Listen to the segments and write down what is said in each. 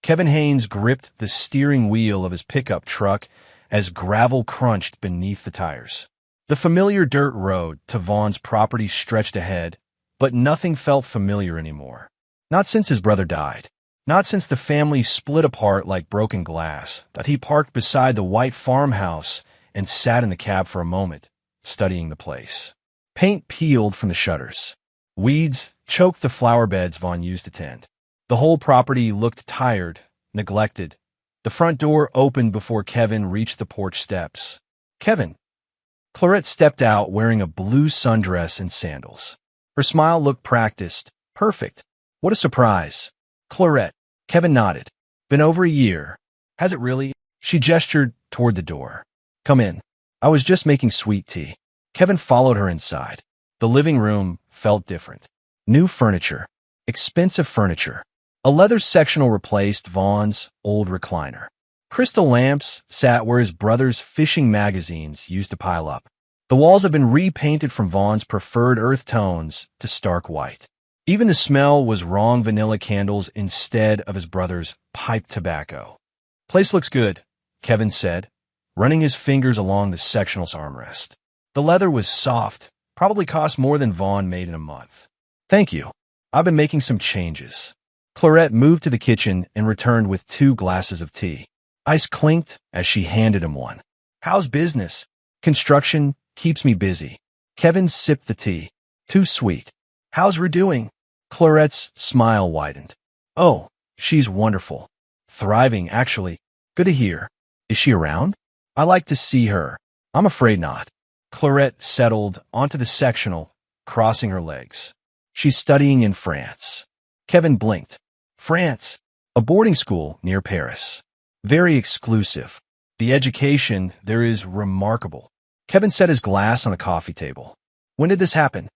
Kevin Haynes gripped the steering wheel of his pickup truck as gravel crunched beneath the tires. The familiar dirt road to Vaughn's property stretched ahead, but nothing felt familiar anymore. Not since his brother died. Not since the family split apart like broken glass, that he parked beside the white farmhouse and sat in the cab for a moment, studying the place. Paint peeled from the shutters. Weeds choked the flower beds Vaughn used to tend. The whole property looked tired, neglected. The front door opened before Kevin reached the porch steps. Kevin. Clarette stepped out wearing a blue sundress and sandals. Her smile looked practiced, perfect. What a surprise. Clarette. Kevin nodded. Been over a year. Has it really? She gestured toward the door. Come in. I was just making sweet tea. Kevin followed her inside. The living room felt different. New furniture. Expensive furniture. A leather sectional replaced Vaughn's old recliner. Crystal lamps sat where his brother's fishing magazines used to pile up. The walls had been repainted from Vaughn's preferred earth tones to stark white. Even the smell was wrong vanilla candles instead of his brother's pipe tobacco. Place looks good, Kevin said, running his fingers along the sectional's armrest. The leather was soft, probably cost more than Vaughn made in a month. Thank you. I've been making some changes. Clarette moved to the kitchen and returned with 2 glasses of tea. Ice clinked as she handed him one. How's business? Construction keeps me busy. Kevin sipped the tea. Too sweet. How's Rue doing? Clarette's smile widened. Oh, she's wonderful. Thriving, actually. Good to hear. Is she around? I like to see her. I'm afraid not. Clarette settled onto the sectional, crossing her legs. She's studying in France. Kevin blinked. France. A boarding school near Paris. Very exclusive. The education there is remarkable. Kevin set his glass on the coffee table. When did this happen?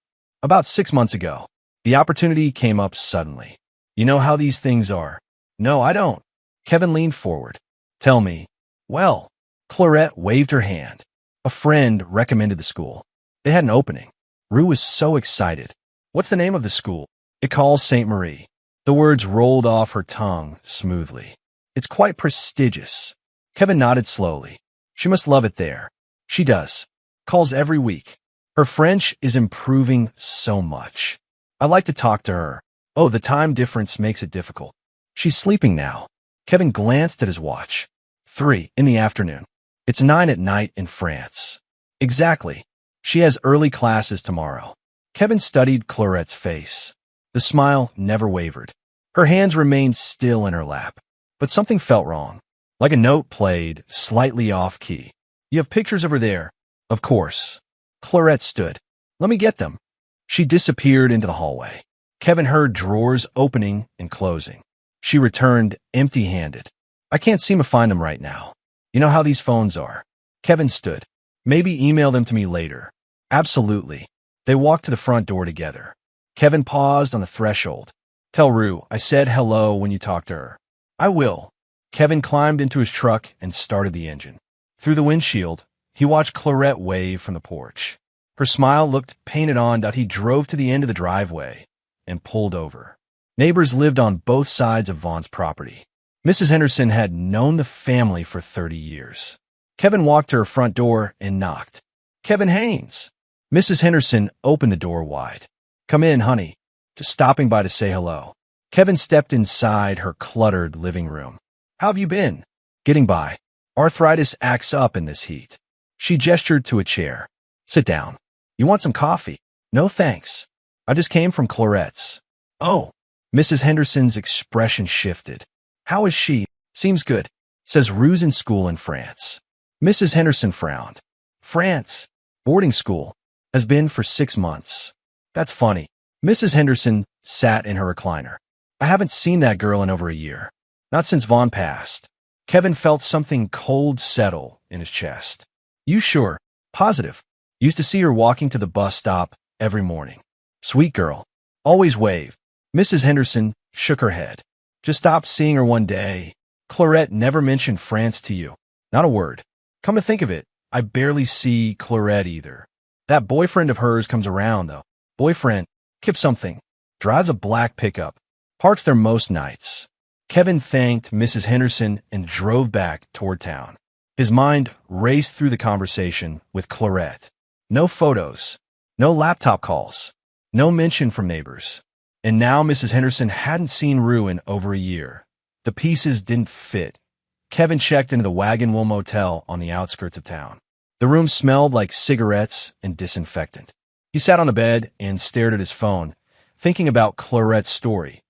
About 6 months ago. The opportunity came up suddenly. You know how these things are. No, I don't. Kevin leaned forward. Tell me. Well, Clarette waved her hand. A friend recommended the school. They had an opening. Rue was so excited. What's the name of the school? École Sainte Marie. The words rolled off her tongue smoothly. It's quite prestigious. Kevin nodded slowly. She must love it there. She does. Calls every week. Her French is improving so much. I like to talk to her. Oh, the time difference makes it difficult. She's sleeping now. Kevin glanced at his watch. 3 in the afternoon. It's 9 at night in France. Exactly. She has early classes tomorrow. Kevin studied Clarette's face. The smile never wavered. Her hands remained still in her lap. But something felt wrong. Like a note played, slightly off-key. You have pictures of her there? Of course. Clarette stood. Let me get them. She disappeared into the hallway. Kevin heard drawers opening and closing. She returned empty-handed. I can't seem to find them right now. You know how these phones are. Kevin stood. Maybe email them to me later. Absolutely. They walked to the front door together. Kevin paused on the threshold. Tell Rue I said hello when you talk to her. I will. Kevin climbed into his truck and started the engine. Through the windshield, he watched Clarette wave from the porch. Her smile looked painted on. He drove to the end of the driveway and pulled over. Neighbors lived on both sides of Vaughn's property. Mrs. Henderson had known the family for 30 years. Kevin walked to her front door and knocked. Kevin Haynes. Mrs. Henderson opened the door wide. Come in, honey. Just stopping by to say hello. Kevin stepped inside her cluttered living room. How have you been? Getting by. Arthritis acts up in this heat. She gestured to a chair. Sit down. You want some coffee? No, thanks. I just came from Clarette's. Oh. Mrs. Henderson's expression shifted. How is she? Seems good. Says Rue's in school in France. Mrs. Henderson frowned. France. Boarding school. Has been for 6 months. That's funny. Mrs. Henderson sat in her recliner. I haven't seen that girl in over a year. Not since Vaughn passed. Kevin felt something cold settle in his chest. You sure? Positive. Used to see her walking to the bus stop every morning. Sweet girl. Always wave. Mrs. Henderson shook her head. Just stopped seeing her one day. Clarette never mentioned France to you. Not a word. Come to think of it, I barely see Clarette either. That boyfriend of hers comes around, though. Boyfriend. Kip something. Drives a black pickup. Parks there most nights. Kevin thanked Mrs. Henderson and drove back toward town. His mind raced through the conversation with Clarette. No photos, no laptop calls, no mention from neighbors. And now Mrs. Henderson hadn't seen Rue in over a year. The pieces didn't fit. Kevin checked into the Wagon Wheel Motel on the outskirts of town. The room smelled like cigarettes and disinfectant. He sat on the bed and stared at his phone, thinking about Clarette's story.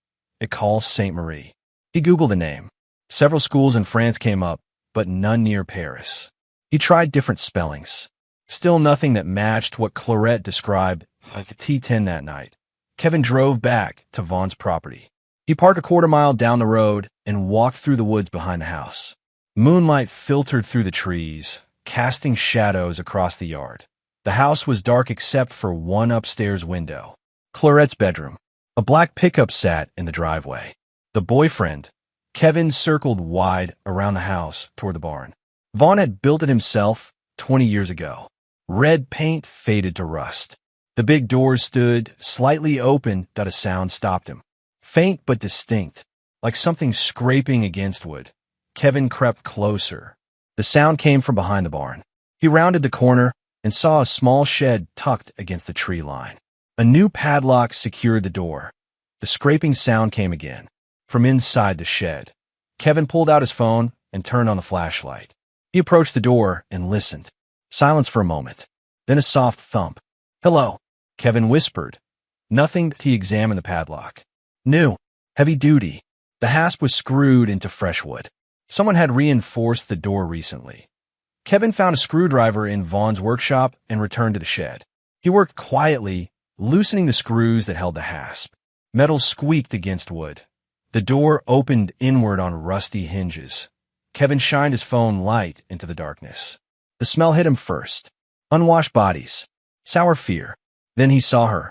École Sainte Marie. He Googled the name. Several schools in France came up, but none near Paris. He tried different spellings. Still nothing that matched what Clarette described like a T10 that night. Kevin drove back to Vaughn's property. He parked a quarter-mile down the road and walked through the woods behind the house. Moonlight filtered through the trees, casting shadows across the yard. The house was dark except for one upstairs window. Clarette's bedroom. A black pickup sat in the driveway. The boyfriend. Kevin circled wide around the house toward the barn. Vaughn had built it himself 20 years ago. Red paint faded to rust. The big doors stood slightly open that a sound stopped him. Faint but distinct, like something scraping against wood. Kevin crept closer. The sound came from behind the barn. He rounded the corner and saw a small shed tucked against the tree line. A new padlock secured the door. The scraping sound came again, from inside the shed. Kevin pulled out his phone and turned on the flashlight. He approached the door and listened. Silence for a moment. Then a soft thump. "Hello," Kevin whispered. Nothing. He examined the padlock. New. Heavy duty. The hasp was screwed into fresh wood. Someone had reinforced the door recently. Kevin found a screwdriver in Vaughn's workshop and returned to the shed. He worked quietly, loosening the screws that held the hasp. Metal squeaked against wood. The door opened inward on rusty hinges. Kevin shined his phone light into the darkness. The smell hit him first. Unwashed bodies. Sour fear. Then he saw her.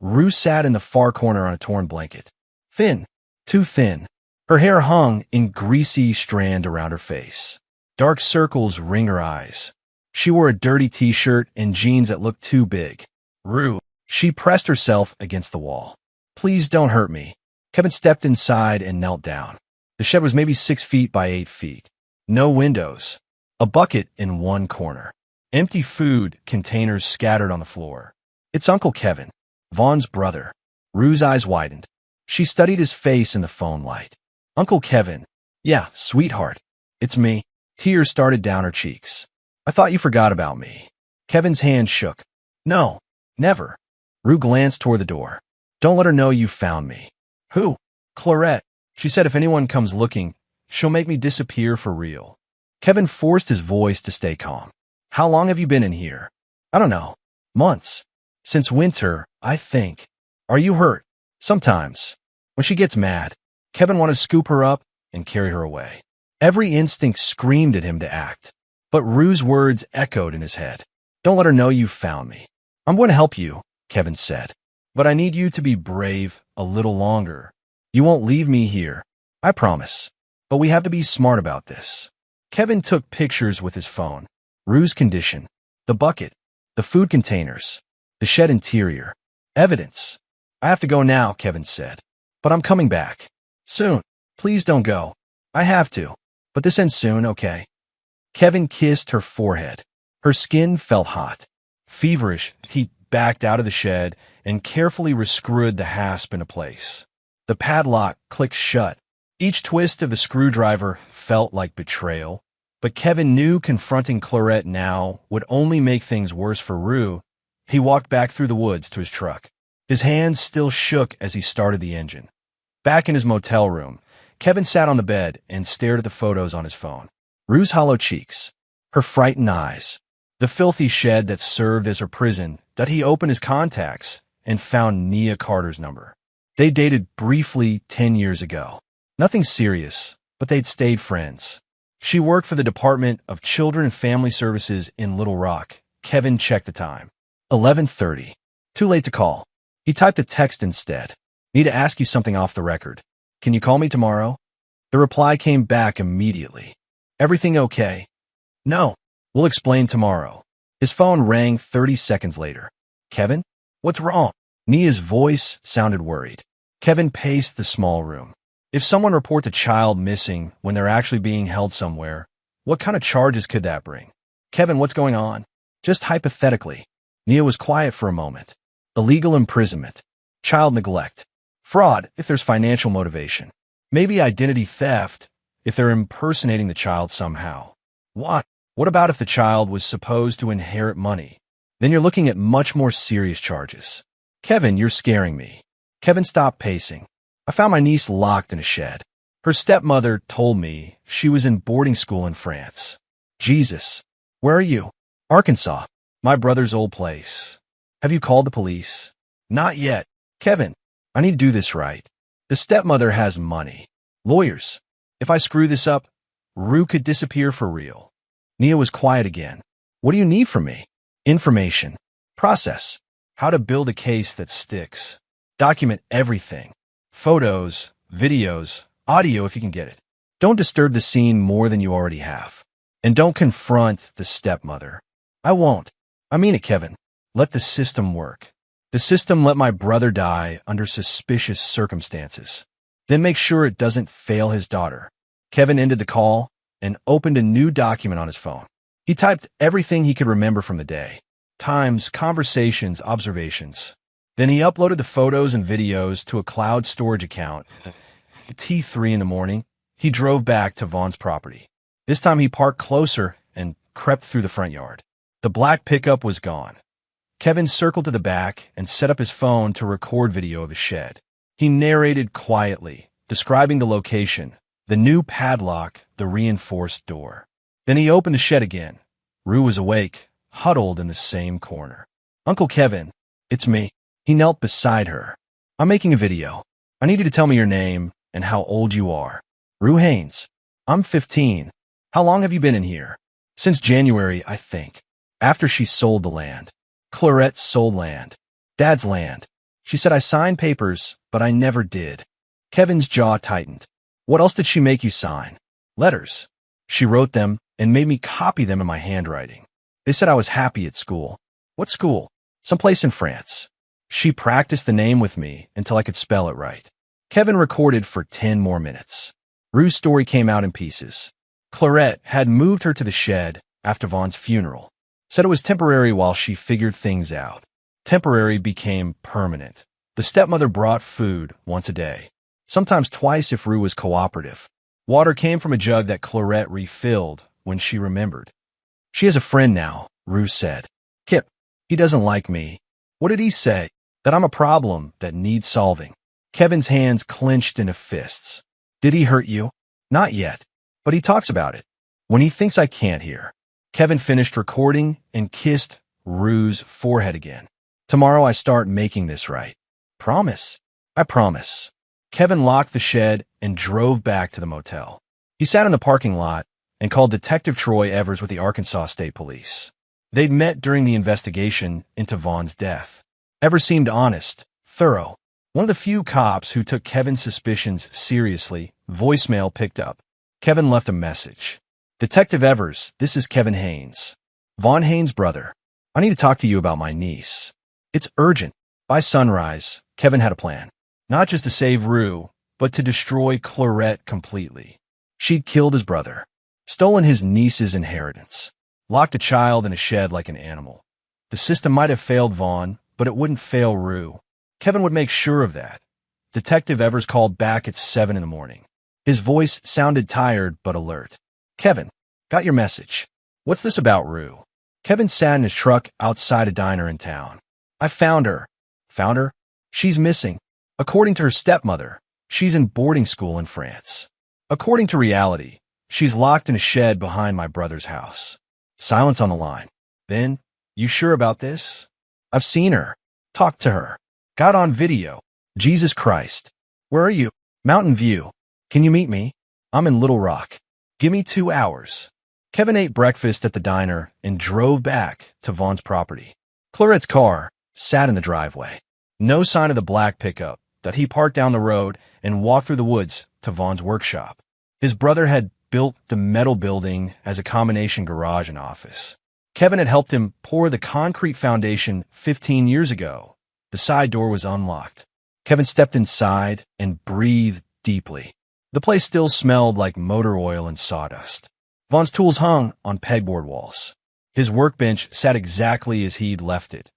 Rue sat in the far corner on a torn blanket. Thin. Too thin. Her hair hung in greasy strand around her face. Dark circles ringed her eyes. She wore a dirty t-shirt and jeans that looked too big. Rue. She pressed herself against the wall. "Please don't hurt me." Kevin stepped inside and knelt down. The shed was maybe 6 feet by 8 feet. No windows. A bucket in one corner. Empty food containers scattered on the floor. "It's Uncle Kevin, Vaughn's brother." Rue's eyes widened. She studied his face in the phone light. "Uncle Kevin." "Yeah, sweetheart. It's me." Tears started down her cheeks. "I thought you forgot about me." Kevin's hand shook. "No, never." Rue glanced toward the door. "Don't let her know you found me." "Who?" "Clarette. She said if anyone comes looking, she'll make me disappear for real." Kevin forced his voice to stay calm. "How long have you been in here?" "I don't know. Months. Since winter, I think." "Are you hurt?" "Sometimes. When she gets mad." Kevin wanted to scoop her up and carry her away. Every instinct screamed at him to act. But Rue's words echoed in his head. "Don't let her know you found me." "I'm going to help you," Kevin said. "But I need you to be brave a little longer. You won't leave me here. I promise. But we have to be smart about this." Kevin took pictures with his phone. Rue's condition. The bucket. The food containers. The shed interior. Evidence. "I have to go now," Kevin said. "But I'm coming back. Soon. Please don't go." "I have to. But this ends soon, okay?" Kevin kissed her forehead. Her skin felt hot. Feverish, he backed out of the shed and carefully rescrewed the hasp into place. The padlock clicked shut. Each twist of the screwdriver felt like betrayal. But Kevin knew confronting Clarette now would only make things worse for Rue. He walked back through the woods to his truck. His hands still shook as he started the engine. Back in his motel room, Kevin sat on the bed and stared at the photos on his phone. Rue's hollow cheeks, her frightened eyes, the filthy shed that served as her prison. That he opened his contacts and found Nia Carter's number. They dated briefly 10 years ago. Nothing serious, but they'd stayed friends. She worked for the Department of Children and Family Services in Little Rock. Kevin checked the time. 11:30. Too late to call. He typed a text instead. "Need to ask you something off the record. Can you call me tomorrow?" The reply came back immediately. "Everything okay?" "No. We'll explain tomorrow." His phone rang 30 seconds later. "Kevin? What's wrong?" Nia's voice sounded worried. Kevin paced the small room. If someone reports a child missing when they're actually being held somewhere, what kind of charges could that bring? Kevin, what's going on? Just hypothetically. Nia was quiet for a moment. Illegal imprisonment. Child neglect. Fraud, if there's financial motivation. Maybe identity theft, if they're impersonating the child somehow. What? What about if the child was supposed to inherit money? Then you're looking at much more serious charges. Kevin, you're scaring me. Kevin stopped pacing. I found my niece locked in a shed. Her stepmother told me she was in boarding school in France. Jesus. Where are you? Arkansas. My brother's old place. Have you called the police? Not yet. Kevin, I need to do this right. The stepmother has money. Lawyers. If I screw this up, Rue could disappear for real. Nia was quiet again. What do you need from me? Information. Process. How to build a case that sticks. Document everything. Photos, videos, audio if you can get it. Don't disturb the scene more than you already have. And don't confront the stepmother. I won't. I mean it, Kevin. Let the system work. The system let my brother die under suspicious circumstances. Then make sure it doesn't fail his daughter. Kevin ended the call and opened a new document on his phone. He typed everything he could remember from the day. Times, conversations, observations. Then he uploaded the photos and videos to a cloud storage account. At T3 in the morning, he drove back to Vaughn's property. This time he parked closer and crept through the front yard. The black pickup was gone. Kevin circled to the back and set up his phone to record video of his shed. He narrated quietly, describing the location, the new padlock, the reinforced door. Then he opened the shed again. Rue was awake, huddled in the same corner. Uncle Kevin, it's me. He knelt beside her. I'm making a video. I need you to tell me your name and how old you are. Rue Haynes. I'm 15. How long have you been in here? Since January, I think. After she sold the land. Clarette sold land. Dad's land. She said I signed papers, but I never did. Kevin's jaw tightened. What else did she make you sign? Letters. She wrote them and made me copy them in my handwriting. They said I was happy at school. What school? Someplace in France. She practiced the name with me until I could spell it right. Kevin recorded for 10 more minutes. Rue's story came out in pieces. Clarette had moved her to the shed after Vaughn's funeral. Said it was temporary while she figured things out. Temporary became permanent. The stepmother brought food once a day, sometimes twice if Rue was cooperative. Water came from a jug that Clarette refilled when she remembered. She has a friend now, Rue said. Kip, he doesn't like me. What did he say? That I'm a problem that needs solving. Kevin's hands clenched into fists. Did he hurt you? Not yet, but he talks about it. When he thinks I can't hear. Kevin finished recording and kissed Rue's forehead again. Tomorrow I start making this right. Promise? I promise. Kevin locked the shed and drove back to the motel. He sat in the parking lot and called Detective Troy Evers with the Arkansas State Police. They'd met during the investigation into Vaughn's death. Evers seemed honest, thorough. One of the few cops who took Kevin's suspicions seriously. Voicemail picked up. Kevin left a message. Detective Evers, this is Kevin Haynes. Vaughn Haynes' brother. I need to talk to you about my niece. It's urgent. By sunrise, Kevin had a plan. Not just to save Rue, but to destroy Clarette completely. She'd killed his brother, stolen his niece's inheritance, locked a child in a shed like an animal. The system might have failed Vaughn, but it wouldn't fail Rue. Kevin would make sure of that. Detective Evers called back at 7 in the morning. His voice sounded tired but alert. Kevin, got your message. What's this about Rue? Kevin sat in his truck outside a diner in town. I found her. Found her? She's missing. According to her stepmother, she's in boarding school in France. According to reality, she's locked in a shed behind my brother's house. Silence on the line. Then, you sure about this? I've seen her. Talked to her. Got on video. Jesus Christ. Where are you? Mountain View. Can you meet me? I'm in Little Rock. Give me 2 hours. Kevin ate breakfast at the diner and drove back to Vaughn's property. Clarette's car sat in the driveway. No sign of the black pickup that he parked down the road and walked through the woods to Vaughn's workshop. His brother had built the metal building as a combination garage and office. Kevin had helped him pour the concrete foundation 15 years ago. The side door was unlocked. Kevin stepped inside and breathed deeply. The place still smelled like motor oil and sawdust. Vaughn's tools hung on pegboard walls. His workbench sat exactly as he'd left it.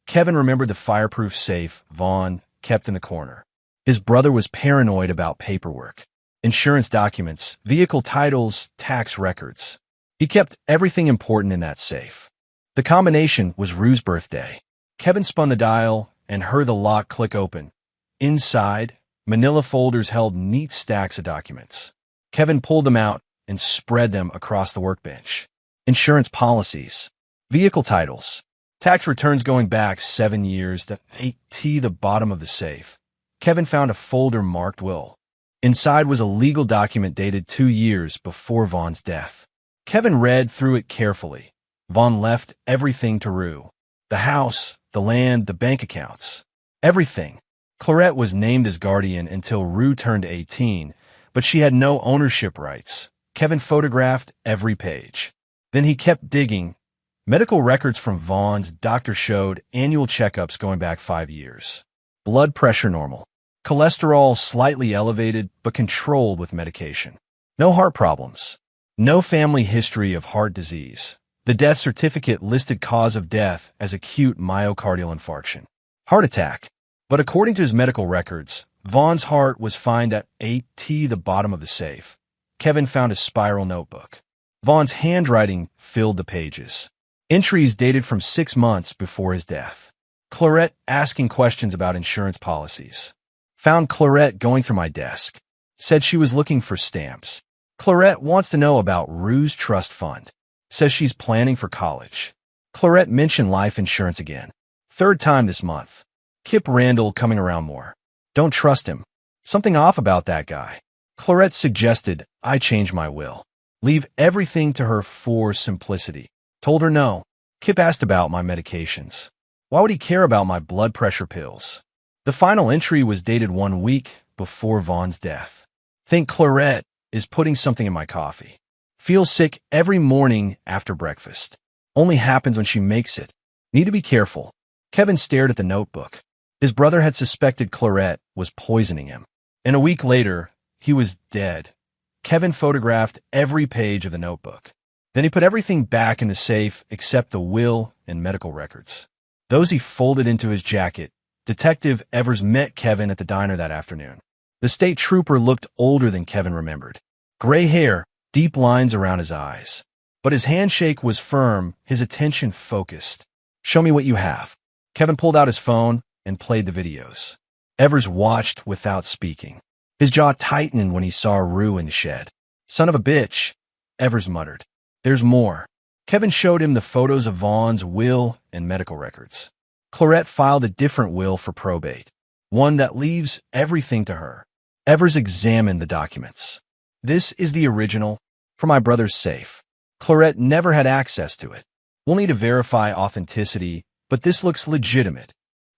Kevin remembered the fireproof safe Vaughn kept in the corner. His brother was paranoid about paperwork. Insurance documents, vehicle titles, tax records. He kept everything important in that safe. The combination was Rue's birthday. Kevin spun the dial and heard the lock click open. Inside, manila folders held neat stacks of documents. Kevin pulled them out and spread them across the workbench. Insurance policies, vehicle titles, tax returns going back 7 years to the bottom of the safe. Kevin found a folder marked will. Inside was a legal document dated 2 years before Vaughn's death. Kevin read through it carefully. Vaughn left everything to Rue. The house, the land, the bank accounts. Everything. Clarette was named as guardian until Rue turned 18, but she had no ownership rights. Kevin photographed every page. Then he kept digging. Medical records from Vaughn's doctor showed annual checkups going back 5 years. Blood pressure normal. Cholesterol slightly elevated but controlled with medication. No heart problems. No family history of heart disease. The death certificate listed cause of death as acute myocardial infarction. Heart attack. But according to his medical records, Vaughn's heart was found at the bottom of the safe. Kevin found a spiral notebook. Vaughn's handwriting filled the pages. Entries dated from 6 months before his death. Clarette asking questions about insurance policies. Found Clarette going through my desk. Said she was looking for stamps. Clarette wants to know about Rue's trust fund. Says she's planning for college. Clarette mentioned life insurance again. 3rd time this month. Kip Randall coming around more. Don't trust him. Something off about that guy. Clarette suggested I change my will. Leave everything to her for simplicity. Told her no. Kip asked about my medications. Why would he care about my blood pressure pills? The final entry was dated 1 week before Vaughn's death. Think Clarette is putting something in my coffee. Feel sick every morning after breakfast. Only happens when she makes it. Need to be careful. Kevin stared at the notebook. His brother had suspected Clarette was poisoning him. And a week later, he was dead. Kevin photographed every page of the notebook. Then he put everything back in the safe except the will and medical records. Those he folded into his jacket. Detective Evers met Kevin at the diner that afternoon. The state trooper looked older than Kevin remembered. Gray hair, deep lines around his eyes. But his handshake was firm, his attention focused. Show me what you have. Kevin pulled out his phone and played the videos. Evers watched without speaking. His jaw tightened when he saw Rue in the shed. Son of a bitch, Evers muttered. There's more. Kevin showed him the photos of Vaughn's will and medical records. Clarette filed a different will for probate, one that leaves everything to her. Evers examined the documents. This is the original for my brother's safe. Clarette never had access to it. We'll need to verify authenticity, but this looks legitimate.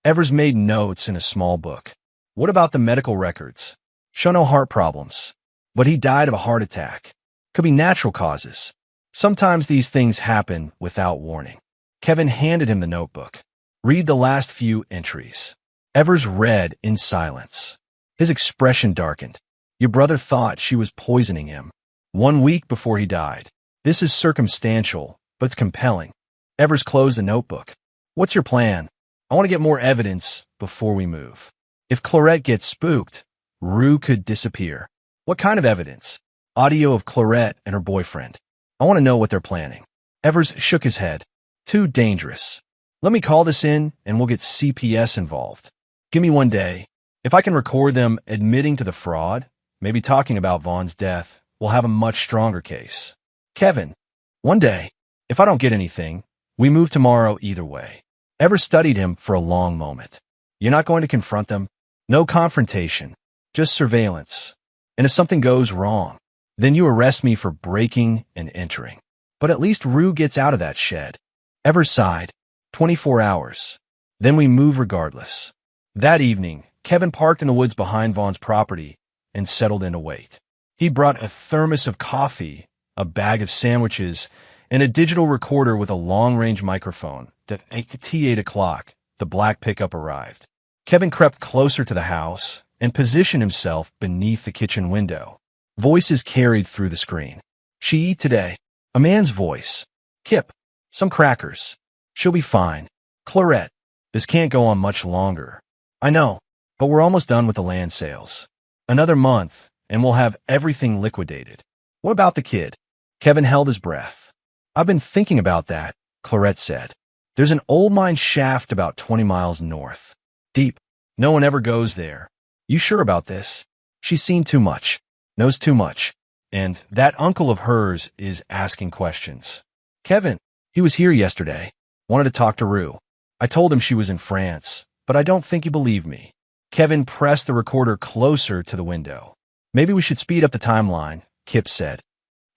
Evers made notes in a small book. What about the medical records? Show no heart problems. But he died of a heart attack. Could be natural causes. Sometimes these things happen without warning. Kevin handed him the notebook. Read the last few entries. Evers read in silence. His expression darkened. Your brother thought she was poisoning him. 1 week before he died. This is circumstantial, but it's compelling. Evers closed the notebook. What's your plan? I want to get more evidence before we move. If Clarette gets spooked, Rue could disappear. What kind of evidence? Audio of Clarette and her boyfriend. I want to know what they're planning. Evers shook his head. Too dangerous. Let me call this in and we'll get CPS involved. Give me 1 day. If I can record them admitting to the fraud, maybe talking about Vaughn's death, we'll have a much stronger case. Kevin, 1 day. If I don't get anything, we move tomorrow either way. Evers studied him for a long moment. You're not going to confront them? No confrontation, just surveillance. And if something goes wrong, then you arrest me for breaking and entering. But at least Rue gets out of that shed. Evers sighed. 24 hours. Then we move regardless. That evening, Kevin parked in the woods behind Vaughn's property and settled in to wait. He brought a thermos of coffee, a bag of sandwiches, and a digital recorder with a long-range microphone. At 8 o'clock, the black pickup arrived. Kevin crept closer to the house and positioned himself beneath the kitchen window. Voices carried through the screen. She eat today. A man's voice. Kip. Some crackers. She'll be fine. Clarette. This can't go on much longer. I know, but we're almost done with the land sales. Another month, and we'll have everything liquidated. What about the kid? Kevin held his breath. I've been thinking about that, Clarette said. There's an old mine shaft about 20 miles north. Deep. No one ever goes there. You sure about this? She's seen too much. Knows too much. And that uncle of hers is asking questions. Kevin, he was here yesterday. Wanted to talk to Rue. I told him she was in France, but I don't think he believed me. Kevin pressed the recorder closer to the window. Maybe we should speed up the timeline, Kip said.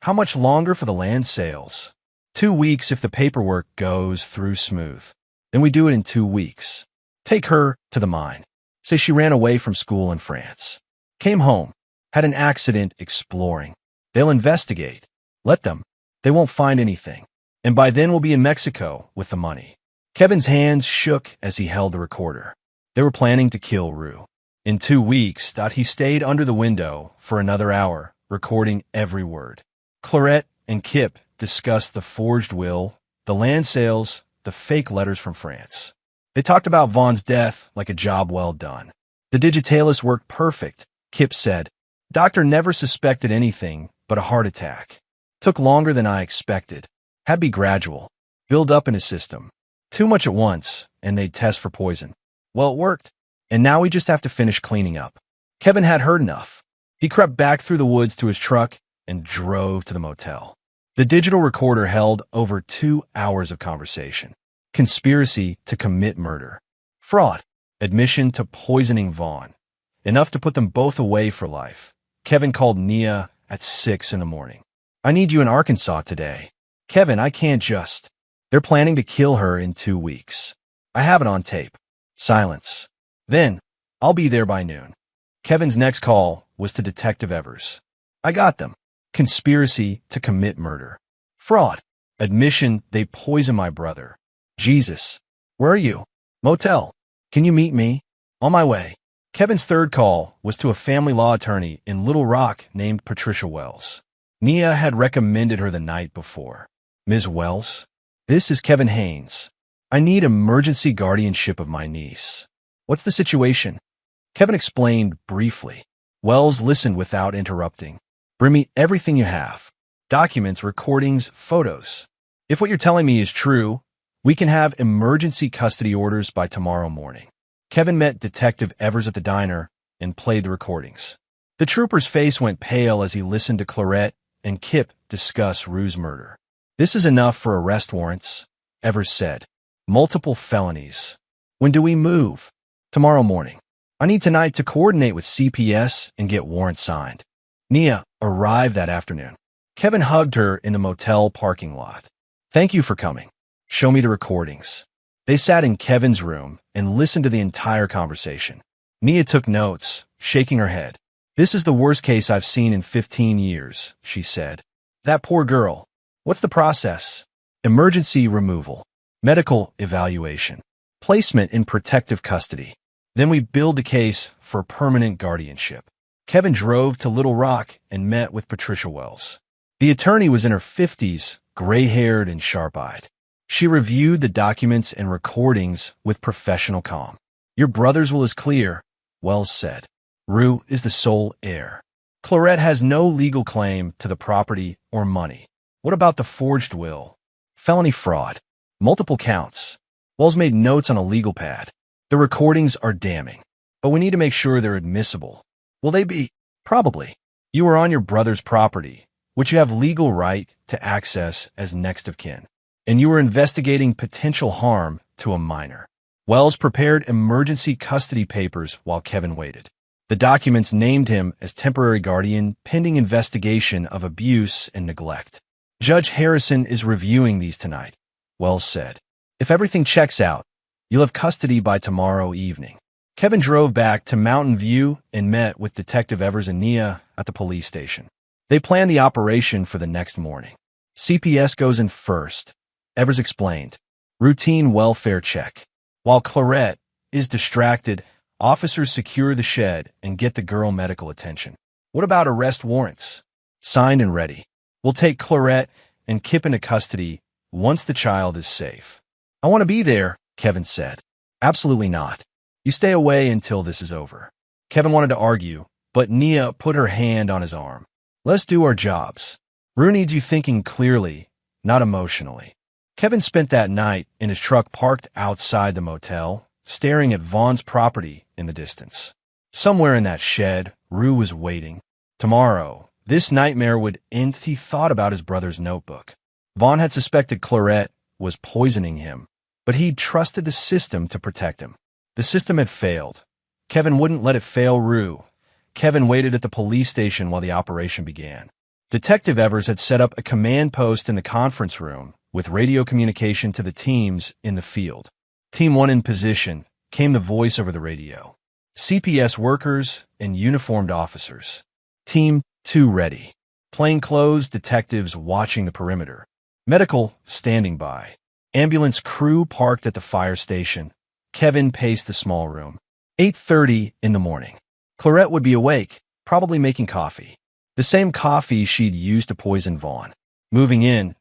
How much longer for the land sales? 2 weeks if the paperwork goes through smooth. Then we do it in 2 weeks. Take her to the mine. Say she ran away from school in France. Came home. Had an accident exploring. They'll investigate. Let them. They won't find anything. And by then we'll be in Mexico with the money. Kevin's hands shook as he held the recorder. They were planning to kill Rue. In 2 weeks, he stayed under the window for another hour, recording every word. Clarette and Kip discussed the forged will, the land sales, the fake letters from France. They talked about Vaughn's death like a job well done. The digitalis worked perfect, Kip said. Doctor never suspected anything but a heart attack. Took longer than I expected. Had to be gradual. Build up in his system. Too much at once, and they'd test for poison. Well, it worked. And now we just have to finish cleaning up. Kevin had heard enough. He crept back through the woods to his truck and drove to the motel. The digital recorder held over 2 hours of conversation. Conspiracy to commit murder. Fraud. Admission to poisoning Vaughn. Enough to put them both away for life. Kevin called Nia at 6 in the morning. I need you in Arkansas today. Kevin, I can't just. They're planning to kill her in 2 weeks. I have it on tape. Silence. Then, I'll be there by noon. Kevin's next call was to Detective Evers. I got them. Conspiracy to commit murder. Fraud. Admission they poisoned my brother. Jesus. Where are you? Motel. Can you meet me? On my way. Kevin's third call was to a family law attorney in Little Rock named Patricia Wells. Nia had recommended her the night before. Ms. Wells? This is Kevin Haynes. I need emergency guardianship of my niece. What's the situation? Kevin explained briefly. Wells listened without interrupting. Bring me everything you have. Documents, recordings, photos. If what you're telling me is true, we can have emergency custody orders by tomorrow morning. Kevin met Detective Evers at the diner and played the recordings. The trooper's face went pale as he listened to Clarette and Kip discuss Rue's murder. This is enough for arrest warrants, Evers said. Multiple felonies. When do we move? Tomorrow morning. I need tonight to coordinate with CPS and get warrants signed. Nia arrived that afternoon. Kevin hugged her in the motel parking lot. Thank you for coming. Show me the recordings. They sat in Kevin's room and listened to the entire conversation. Nia took notes, shaking her head. This is the worst case I've seen in 15 years, she said. That poor girl. What's the process? Emergency removal. Medical evaluation. Placement in protective custody. Then we build the case for permanent guardianship. Kevin drove to Little Rock and met with Patricia Wells. The attorney was in her 50s, gray-haired and sharp-eyed. She reviewed the documents and recordings with professional calm. Your brother's will is clear, Wells said. Rue is the sole heir. Clarette has no legal claim to the property or money. What about the forged will? Felony fraud. Multiple counts. Wells made notes on a legal pad. The recordings are damning, but we need to make sure they're admissible. Will they be? Probably. You are on your brother's property, which you have legal right to access as next of kin, and you were investigating potential harm to a minor. Wells prepared emergency custody papers while Kevin waited. The documents named him as temporary guardian pending investigation of abuse and neglect. Judge Harrison is reviewing these tonight, Wells said. If everything checks out, you'll have custody by tomorrow evening. Kevin drove back to Mountain View and met with Detective Evers and Nia at the police station. They planned the operation for the next morning. CPS goes in first, Evers explained. Routine welfare check. While Clarette is distracted, officers secure the shed and get the girl medical attention. What about arrest warrants? Signed and ready. We'll take Clarette and Kip into custody once the child is safe. I want to be there, Kevin said. Absolutely not. You stay away until this is over. Kevin wanted to argue, but Nia put her hand on his arm. Let's do our jobs. Rue needs you thinking clearly, not emotionally. Kevin spent that night in his truck parked outside the motel, staring at Vaughn's property in the distance. Somewhere in that shed, Rue was waiting. Tomorrow, this nightmare would end. He thought about his brother's notebook. Vaughn had suspected Clarette was poisoning him, but he'd trusted the system to protect him. The system had failed. Kevin wouldn't let it fail Rue. Kevin waited at the police station while the operation began. Detective Evers had set up a command post in the conference room with radio communication to the teams in the field. Team 1 in position, came the voice over the radio. CPS workers and uniformed officers. Team 2 ready. Plainclothes detectives watching the perimeter. Medical standing by. Ambulance crew parked at the fire station. Kevin paced the small room. 8:30 in the morning. Clarette would be awake, probably making coffee. The same coffee she'd used to poison Vaughn. Moving in,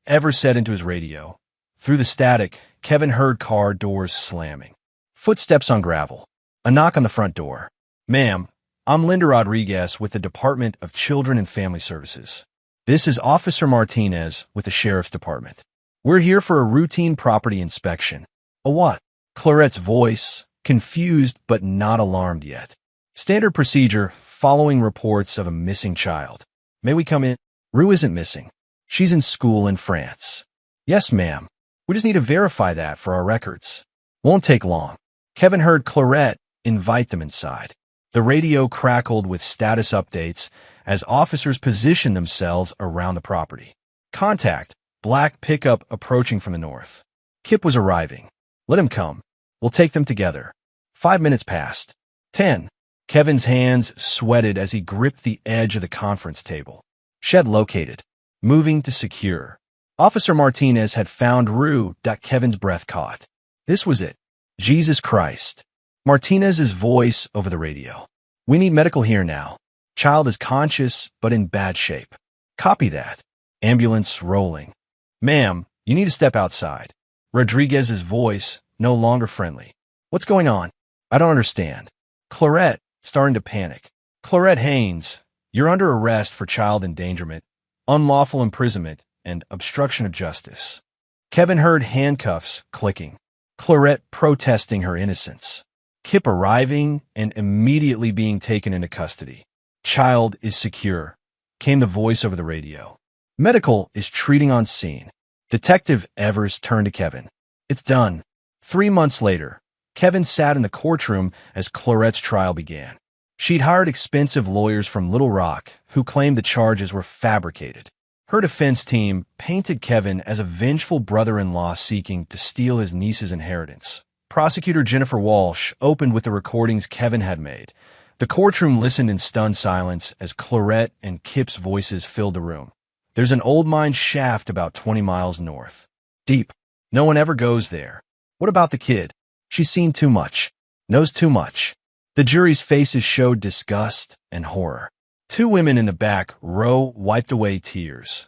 Evers said into his radio. Through the static, Kevin heard car doors slamming. Footsteps on gravel. A knock on the front door. Ma'am, I'm Linda Rodriguez with the Department of Children and Family Services. This is Officer Martinez with the Sheriff's Department. We're here for a routine property inspection. A what? Clarette's voice, confused but not alarmed yet. Standard procedure, following reports of a missing child. May we come in? Rue isn't missing. She's in school in France. Yes, ma'am. We just need to verify that for our records. Won't take long. Kevin heard Clarette invite them inside. The radio crackled with status updates as officers positioned themselves around the property. Contact, black pickup approaching from the north. Kip was arriving. Let him come. We'll take them together. 5 minutes passed. 10. Kevin's hands sweated as he gripped the edge of the conference table. Shed located. Moving to secure. Officer Martinez had found Rue. Kevin's breath caught. This was it. Jesus Christ. Martinez's voice over the radio. We need medical here now. Child is conscious, but in bad shape. Copy that. Ambulance rolling. Ma'am, you need to step outside. Rodriguez's voice, no longer friendly. What's going on? I don't understand. Clarette, starting to panic. Clarette Haynes, you're under arrest for child endangerment, unlawful imprisonment, and obstruction of justice. Kevin heard handcuffs clicking. Clarette protesting her innocence. Kip arriving and immediately being taken into custody. Child is secure, came the voice over the radio. Medical is treating on scene. Detective Evers turned to Kevin. It's done. 3 months later, Kevin sat in the courtroom as Clarette's trial began. She'd hired expensive lawyers from Little Rock who claimed the charges were fabricated. Her defense team painted Kevin as a vengeful brother-in-law seeking to steal his niece's inheritance. Prosecutor Jennifer Walsh opened with the recordings Kevin had made. The courtroom listened in stunned silence as Clarette and Kip's voices filled the room. There's an old mine shaft about 20 miles north. Deep. No one ever goes there. What about the kid? She's seen too much. Knows too much. The jury's faces showed disgust and horror. 2 women in the back row wiped away tears.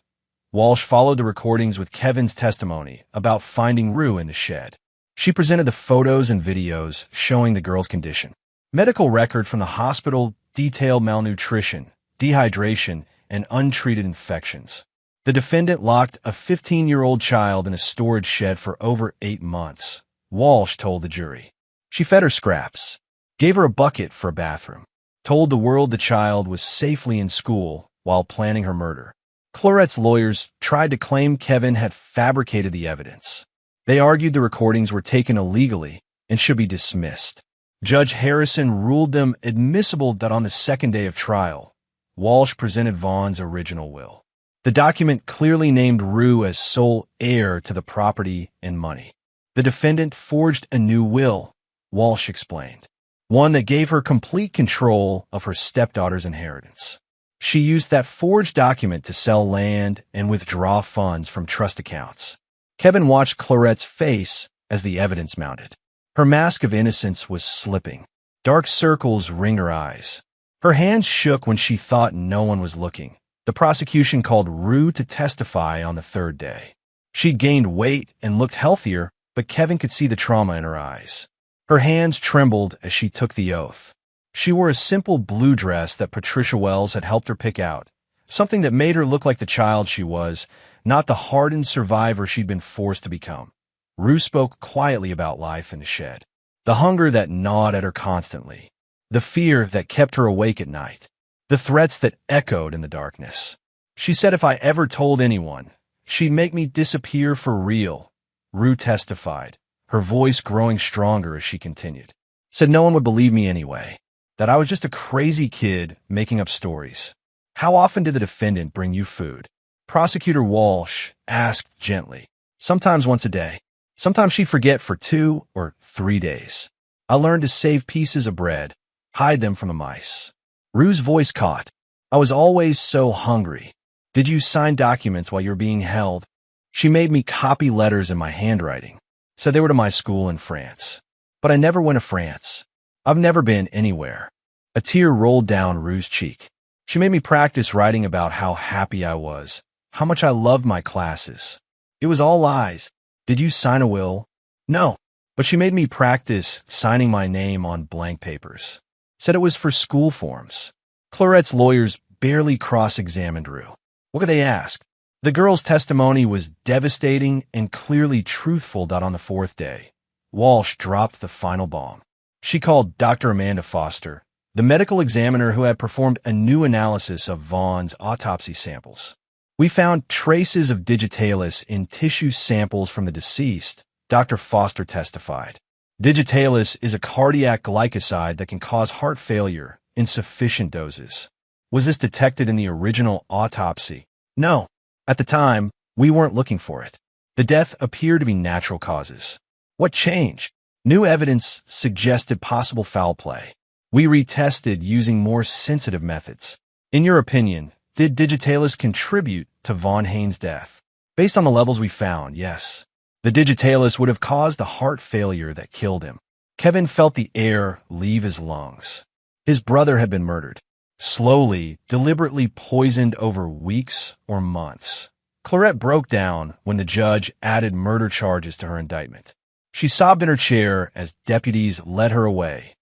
Walsh followed the recordings with Kevin's testimony about finding Rue in the shed. She presented the photos and videos showing the girl's condition. Medical record from the hospital detailed malnutrition, dehydration, and untreated infections. The defendant locked a 15-year-old child in a storage shed for over 8 months, Walsh told the jury. She fed her scraps, gave her a bucket for a bathroom, told the world the child was safely in school while planning her murder. Clarette's lawyers tried to claim Kevin had fabricated the evidence. They argued the recordings were taken illegally and should be dismissed. Judge Harrison ruled them admissible that on the second day of trial, Walsh presented Vaughn's original will. The document clearly named Rue as sole heir to the property and money. The defendant forged a new will, Walsh explained, one that gave her complete control of her stepdaughter's inheritance. She used that forged document to sell land and withdraw funds from trust accounts. Kevin watched Clarette's face as the evidence mounted. Her mask of innocence was slipping. Dark circles ringed her eyes. Her hands shook when she thought no one was looking. The prosecution called Rue to testify on the third day. She gained weight and looked healthier, but Kevin could see the trauma in her eyes. Her hands trembled as she took the oath. She wore a simple blue dress that Patricia Wells had helped her pick out, something that made her look like the child she was, not the hardened survivor she'd been forced to become. Rue spoke quietly about life in the shed, the hunger that gnawed at her constantly, the fear that kept her awake at night, the threats that echoed in the darkness. She said if I ever told anyone, she'd make me disappear for real. Rue testified, her voice growing stronger as she continued. Said no one would believe me anyway, that I was just a crazy kid making up stories. How often did the defendant bring you food? Prosecutor Walsh asked gently. Sometimes once a day. Sometimes she'd forget for 2 or 3 days. I learned to save pieces of bread, hide them from the mice. Rue's voice caught. I was always so hungry. Did you sign documents while you were being held? She made me copy letters in my handwriting. Said they were to my school in France. But I never went to France. I've never been anywhere. A tear rolled down Rue's cheek. She made me practice writing about how happy I was, how much I loved my classes. It was all lies. Did you sign a will? No. But she made me practice signing my name on blank papers. Said it was for school forms. Clarette's lawyers barely cross-examined Rue. What could they ask? The girl's testimony was devastating and clearly truthful. On the fourth day, Walsh dropped the final bomb. She called Dr. Amanda Foster, the medical examiner who had performed a new analysis of Vaughn's autopsy samples. We found traces of digitalis in tissue samples from the deceased, Dr. Foster testified. Digitalis is a cardiac glycoside that can cause heart failure in sufficient doses. Was this detected in the original autopsy? No. At the time, we weren't looking for it. The death appeared to be natural causes. What changed? New evidence suggested possible foul play. We retested using more sensitive methods. In your opinion, did digitalis contribute to Vaughn Haynes' death? Based on the levels we found, yes. The digitalis would have caused the heart failure that killed him. Kevin felt the air leave his lungs. His brother had been murdered. Slowly, deliberately poisoned over weeks or months. Clarette broke down when the judge added murder charges to her indictment. She sobbed in her chair as deputies led her away.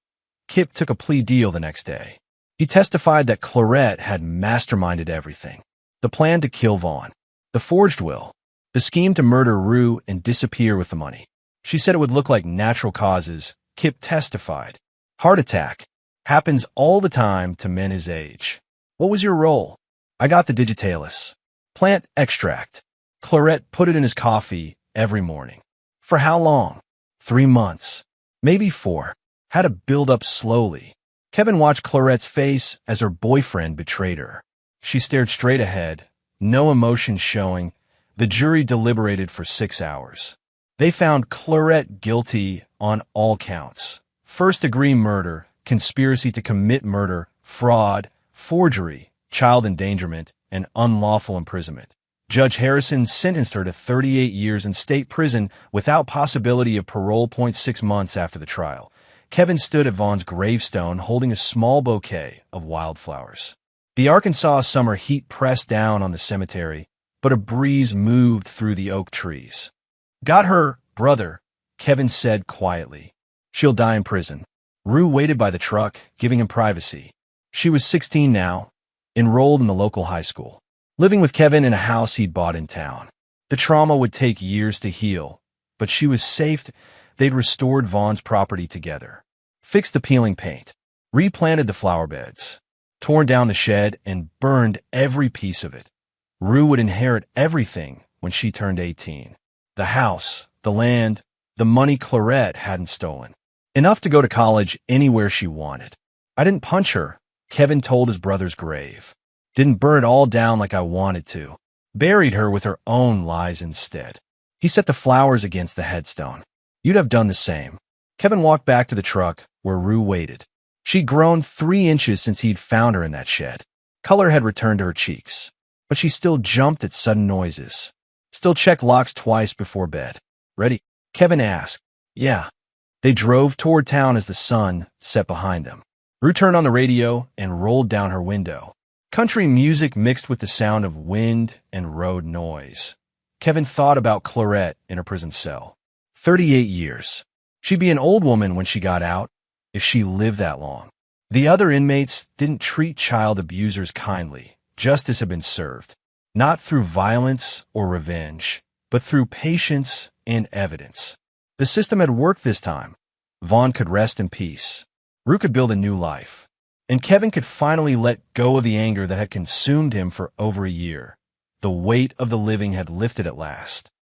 Kip took a plea deal the next day. He testified that Clarette had masterminded everything. The plan to kill Vaughn, the forged will, the scheme to murder Rue and disappear with the money. She said it would look like natural causes. Kip testified. Heart attack. Happens all the time to men his age. What was your role? I got the digitalis. Plant extract. Clarette put it in his coffee every morning. For how long? 3 months. Maybe 4. Had to build up slowly. Kevin watched Clarette's face as her boyfriend betrayed her. She stared straight ahead, no emotion showing. The jury deliberated for 6 hours. They found Clarette guilty on all counts. First-degree murder, conspiracy to commit murder, fraud, forgery, child endangerment, and unlawful imprisonment. Judge Harrison sentenced her to 38 years in state prison without possibility of parole. 6 months after the trial, Kevin stood at Vaughn's gravestone holding a small bouquet of wildflowers. The Arkansas summer heat pressed down on the cemetery, but a breeze moved through the oak trees. Got her brother, Kevin said quietly. She'll die in prison. Rue waited by the truck, giving him privacy. She was 16 now, enrolled in the local high school, living with Kevin in a house he'd bought in town. The trauma would take years to heal, but she was safe. They'd restored Vaughn's property together, fixed the peeling paint, replanted the flower beds, torn down the shed, and burned every piece of it. Rue would inherit everything when she turned 18. The house, the land, the money Clarette hadn't stolen. Enough to go to college anywhere she wanted. I didn't punch her, Kevin told his brother's grave. Didn't burn it all down like I wanted to. Buried her with her own lies instead. He set the flowers against the headstone. You'd have done the same. Kevin walked back to the truck where Rue waited. She'd grown 3 inches since he'd found her in that shed. Color had returned to her cheeks, but she still jumped at sudden noises. Still checked locks twice before bed. Ready? Kevin asked. Yeah. They drove toward town as the sun set behind them. Rue turned on the radio and rolled down her window. Country music mixed with the sound of wind and road noise. Kevin thought about Clarette in her prison cell. 38 years. She'd be an old woman when she got out, if she lived that long. The other inmates didn't treat child abusers kindly. Justice had been served, not through violence or revenge, but through patience and evidence. The system had worked this time. Vaughn could rest in peace. Rue could build a new life. And Kevin could finally let go of the anger that had consumed him for over a year. The weight of the living had lifted at last.